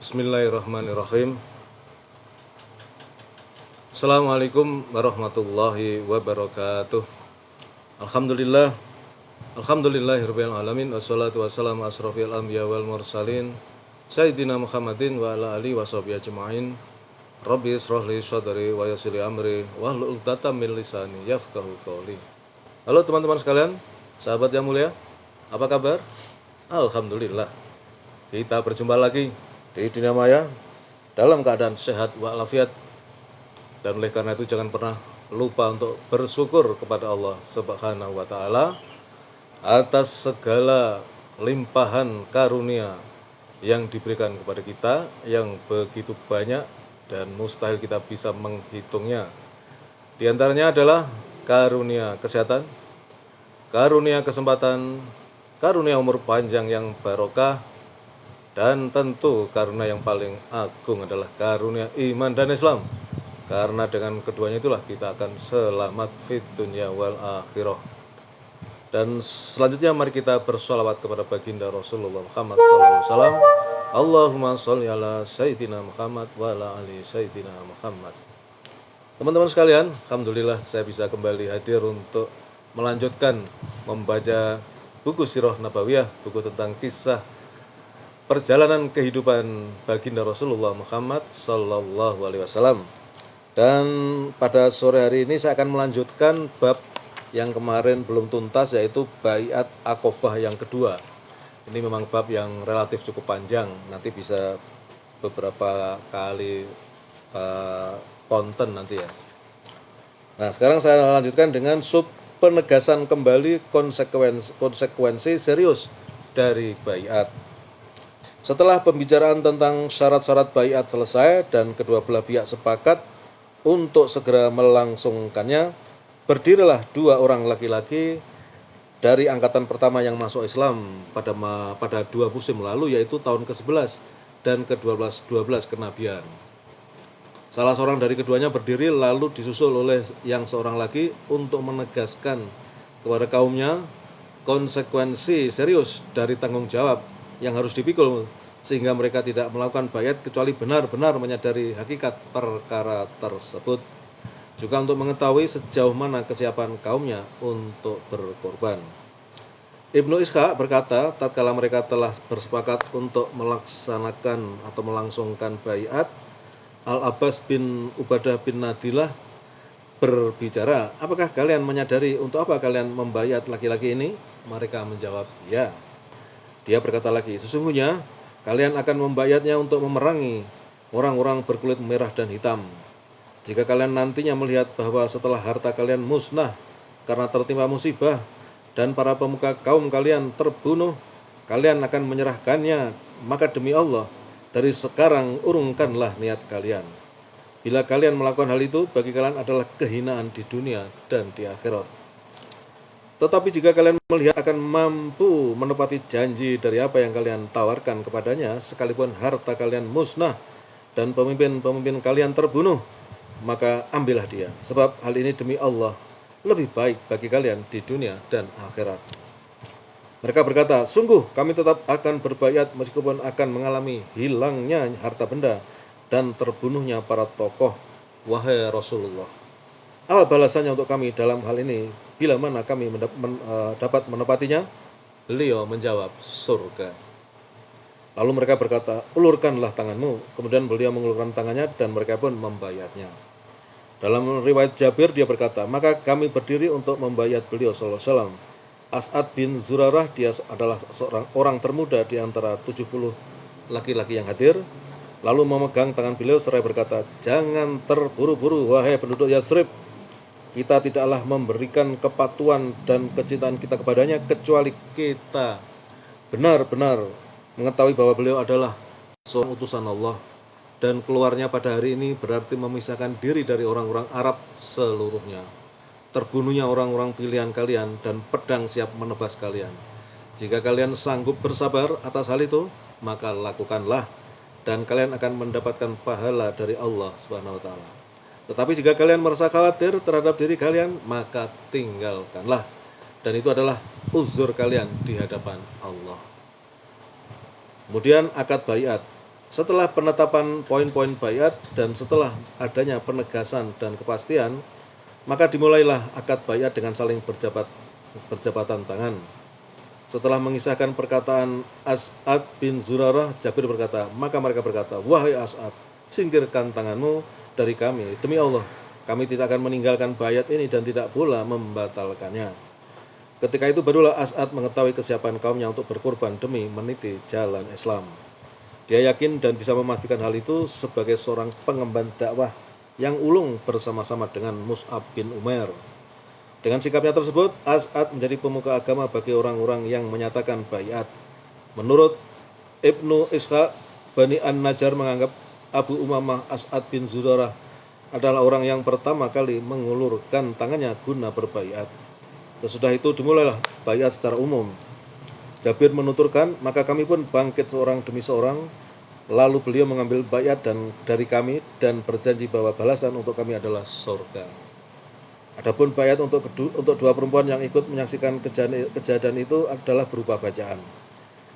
Bismillahirrahmanirrahim. Assalamualaikum warahmatullahi wabarakatuh. Alhamdulillah. Alhamdulillahirabbil alamin wassalatu wassalamu asrofil anbiya wal mursalin Sayyidina Muhammadin wa ala alihi washabihi ajmain. Rabbi israh li sadri wa yassir li amri wahlul 'uqdatam min lisani yafqahu qawli. Halo teman-teman sekalian, sahabat yang mulia, apa kabar? Alhamdulillah. Kita berjumpa lagi di dunia maya dalam keadaan sehat walafiat, dan oleh karena itu jangan pernah lupa untuk bersyukur kepada Allah Subhanahu wa taala atas segala limpahan karunia yang diberikan kepada kita yang begitu banyak dan mustahil kita bisa menghitungnya. Di antaranya adalah karunia kesehatan, karunia kesempatan, karunia umur panjang yang barokah, dan tentu karunia yang paling agung adalah karunia iman dan Islam. Karena dengan keduanya itulah kita akan selamat fid dunya wal akhirah. Dan selanjutnya mari kita bersolawat kepada baginda Rasulullah Muhammad SAW. Allahumma sholli ala Sayyidina Muhammad wa ala ali Sayyidina Muhammad. Teman-teman sekalian, alhamdulillah saya bisa kembali hadir untuk melanjutkan membaca buku Sirah Nabawiyah, buku tentang kisah perjalanan kehidupan baginda Rasulullah Muhammad Sallallahu Alaihi Wasallam. Dan pada sore hari ini saya akan melanjutkan bab yang kemarin belum tuntas, yaitu Baiat Aqobah yang kedua. Ini memang bab yang relatif cukup panjang, nanti bisa beberapa kali konten nanti ya. Nah, sekarang saya lanjutkan dengan sub penegasan kembali konsekuensi serius dari baiat. Setelah pembicaraan tentang syarat-syarat baiat selesai dan kedua belah pihak sepakat untuk segera melangsungkannya, berdirilah dua orang laki-laki dari angkatan pertama yang masuk Islam pada 2 musim lalu, yaitu tahun ke-11 dan ke-12 kenabian. Salah seorang dari keduanya berdiri lalu disusul oleh yang seorang lagi untuk menegaskan kepada kaumnya konsekuensi serius dari tanggung jawab yang harus dipikul, sehingga mereka tidak melakukan baiat kecuali benar-benar menyadari hakikat perkara tersebut. Juga untuk mengetahui sejauh mana kesiapan kaumnya untuk berkorban. Ibnu Ishaq berkata, tatkala mereka telah bersepakat untuk melaksanakan atau melangsungkan baiat, Al-Abbas bin Ubadah bin Nadilah berbicara, apakah kalian menyadari untuk apa kalian membaiat laki-laki ini? Mereka menjawab, ya. Dia berkata lagi, sesungguhnya kalian akan membaiatnya untuk memerangi orang-orang berkulit merah dan hitam. Jika kalian nantinya melihat bahwa setelah harta kalian musnah karena tertimpa musibah dan para pemuka kaum kalian terbunuh, kalian akan menyerahkannya, maka demi Allah, dari sekarang urungkanlah niat kalian. Bila kalian melakukan hal itu, bagi kalian adalah kehinaan di dunia dan di akhirat. Tetapi jika kalian melihat akan mampu menepati janji dari apa yang kalian tawarkan kepadanya, sekalipun harta kalian musnah dan pemimpin-pemimpin kalian terbunuh, maka ambillah dia, sebab hal ini demi Allah lebih baik bagi kalian di dunia dan akhirat. Mereka berkata, sungguh kami tetap akan berbaiat meskipun akan mengalami hilangnya harta benda dan terbunuhnya para tokoh, wahai Rasulullah. Apa balasannya untuk kami dalam hal ini? Bila mana kami dapat menepatinya? Beliau menjawab, surga. Lalu mereka berkata, ulurkanlah tanganmu. Kemudian beliau mengulurkan tangannya dan mereka pun membaiatnya. Dalam riwayat Jabir dia berkata, maka kami berdiri untuk membaiat beliau sallallahu alaihi wasallam. As'ad bin Zurarah, dia adalah seorang orang termuda di antara 70 laki-laki yang hadir. Lalu memegang tangan beliau seraya berkata, jangan terburu-buru wahai penduduk Yathrib. Kita tidaklah memberikan kepatuhan dan kecintaan kita kepadanya kecuali kita benar-benar mengetahui bahwa beliau adalah seorang utusan Allah, dan keluarnya pada hari ini berarti memisahkan diri dari orang-orang Arab seluruhnya. Terbunuhnya orang-orang pilihan kalian dan pedang siap menebas kalian. Jika kalian sanggup bersabar atas hal itu, maka lakukanlah, dan kalian akan mendapatkan pahala dari Allah Subhanahu wa taala. Tetapi jika kalian merasa khawatir terhadap diri kalian, maka tinggalkanlah. Dan itu adalah uzur kalian di hadapan Allah. Kemudian akad baiat. Setelah penetapan poin-poin baiat dan setelah adanya penegasan dan kepastian, maka dimulailah akad baiat dengan saling berjabatan tangan. Setelah mengisahkan perkataan As'ad bin Zurarah, Jabir berkata, maka mereka berkata, wahai As'ad, singkirkan tanganmu dari kami. Demi Allah, kami tidak akan meninggalkan baiat ini dan tidak pula membatalkannya. Ketika itu barulah As'ad mengetahui kesiapan kaumnya untuk berkorban demi meniti jalan Islam. Dia yakin dan bisa memastikan hal itu sebagai seorang pengemban dakwah yang ulung bersama-sama dengan Mus'ab bin Umair. Dengan sikapnya tersebut, As'ad menjadi pemuka agama bagi orang-orang yang menyatakan baiat. Menurut Ibnu Ishaq, Bani An-Najjar menganggap Abu Umamah As'ad bin Zurarah adalah orang yang pertama kali mengulurkan tangannya guna berbaiat. Sesudah itu dimulailah baiat secara umum. Jabir menuturkan, maka kami pun bangkit seorang demi seorang, lalu beliau mengambil baiat dari kami dan berjanji bahwa balasan untuk kami adalah surga. Adapun baiat untuk dua perempuan yang ikut menyaksikan kejadian itu adalah berupa bacaan,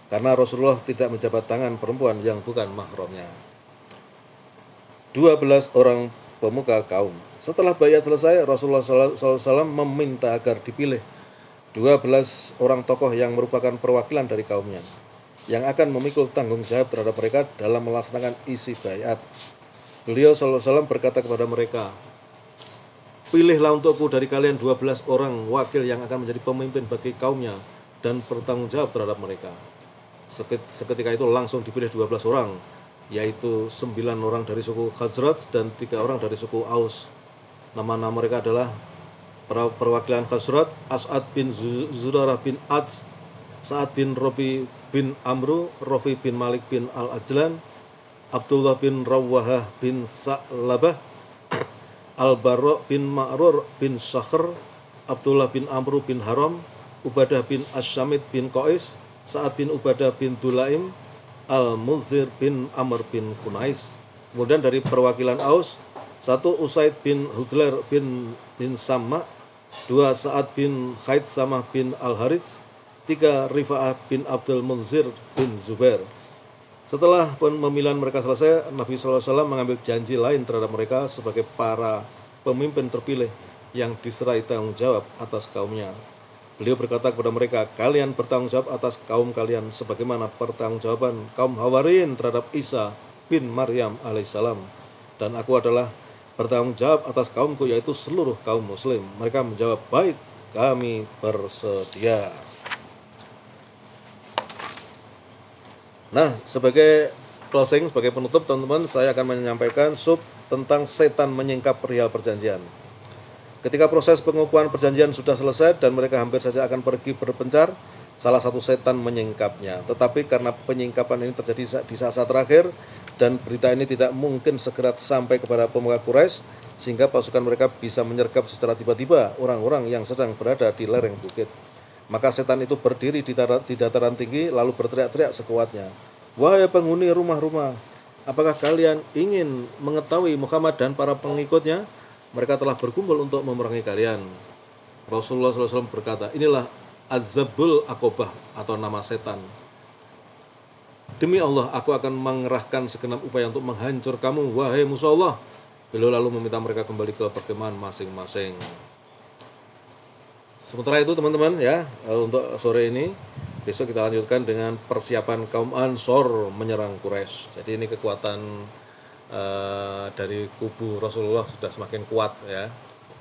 karena Rasulullah tidak menjabat tangan perempuan yang bukan mahramnya. 12 orang pemuka kaum. Setelah baiat selesai, Rasulullah SAW meminta agar dipilih 12 orang tokoh yang merupakan perwakilan dari kaumnya, yang akan memikul tanggung jawab terhadap mereka dalam melaksanakan isi baiat. Beliau SAW berkata kepada mereka, pilihlah untukku dari kalian 12 orang wakil yang akan menjadi pemimpin bagi kaumnya dan bertanggung jawab terhadap mereka. Seketika itu langsung dipilih 12 orang, yaitu 9 orang dari suku Khazraj dan 3 orang dari suku Aus. Nama-nama mereka adalah perwakilan Khazraj, As'ad bin Zurarah bin Ads, Sa'ad bin Robi bin Amru, Rofi bin Malik bin Al-Ajlan, Abdullah bin Rawahah bin Sa'labah, Al-Barra bin Ma'rur bin Sakhr, Abdullah bin Amru bin Haram, Ubadah bin Asyamid bin Qais, Sa'ad bin Ubadah bin Dulaim, Al-Muzir bin Amr bin Kunais. Kemudian dari perwakilan Aus, 1 Usaid bin Hudlair bin Samma, 2 Sa'ad bin Khaid Samah bin Al-Harits, 3 Rifa'ah bin Abdul Munzir bin Zubair. Setelah pemilihan mereka selesai, Nabi SAW mengambil janji lain terhadap mereka sebagai para pemimpin terpilih yang diserai tanggung jawab atas kaumnya. Beliau berkata kepada mereka, kalian bertanggung jawab atas kaum kalian sebagaimana pertanggungjawaban kaum Hawariyin terhadap Isa bin Maryam alaihissalam. Dan aku adalah bertanggung jawab atas kaumku, yaitu seluruh kaum muslim. Mereka menjawab, baik, kami bersedia. Nah, sebagai closing, sebagai penutup teman-teman, saya akan menyampaikan tentang setan menyingkap perihal perjanjian. Ketika proses pengukuhan perjanjian sudah selesai dan mereka hampir saja akan pergi berpencar, salah satu setan menyingkapnya. Tetapi karena penyingkapan ini terjadi di saat-saat terakhir dan berita ini tidak mungkin segera sampai kepada pemuka Quraisy, sehingga pasukan mereka bisa menyergap secara tiba-tiba orang-orang yang sedang berada di lereng bukit. Maka setan itu berdiri di dataran tinggi lalu berteriak-teriak sekuatnya, wahai penghuni rumah-rumah, apakah kalian ingin mengetahui Muhammad dan para pengikutnya? Mereka telah berkumpul untuk memerangi kalian. Rasulullah SAW berkata, inilah Azabul Aqobah atau nama setan. Demi Allah, aku akan mengerahkan segenap upaya untuk menghancur kamu, wahai musuh Allah. Beliau lalu meminta mereka kembali ke perkemahan masing-masing. Sementara itu teman-teman ya, untuk sore ini besok kita lanjutkan dengan persiapan kaum Ansor menyerang Quraisy. Jadi ini kekuatan dari kubu Rasulullah sudah semakin kuat ya.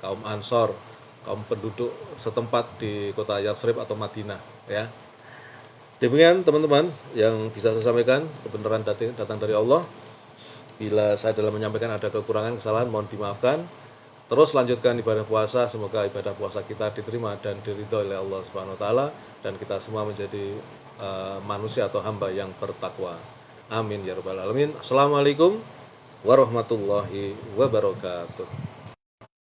Kaum Ansor, kaum penduduk setempat di kota Yathrib atau Madinah ya. Demikian teman-teman yang bisa saya sampaikan, kebenaran datang dari Allah. Bila saya dalam menyampaikan ada kekurangan, kesalahan, mohon dimaafkan. Terus lanjutkan ibadah puasa, semoga ibadah puasa kita diterima dan diridhoi oleh Allah Subhanahu wa taala dan kita semua menjadi manusia atau hamba yang bertakwa. Amin ya rabbal alamin. Assalamualaikum warahmatullahi wabarakatuh.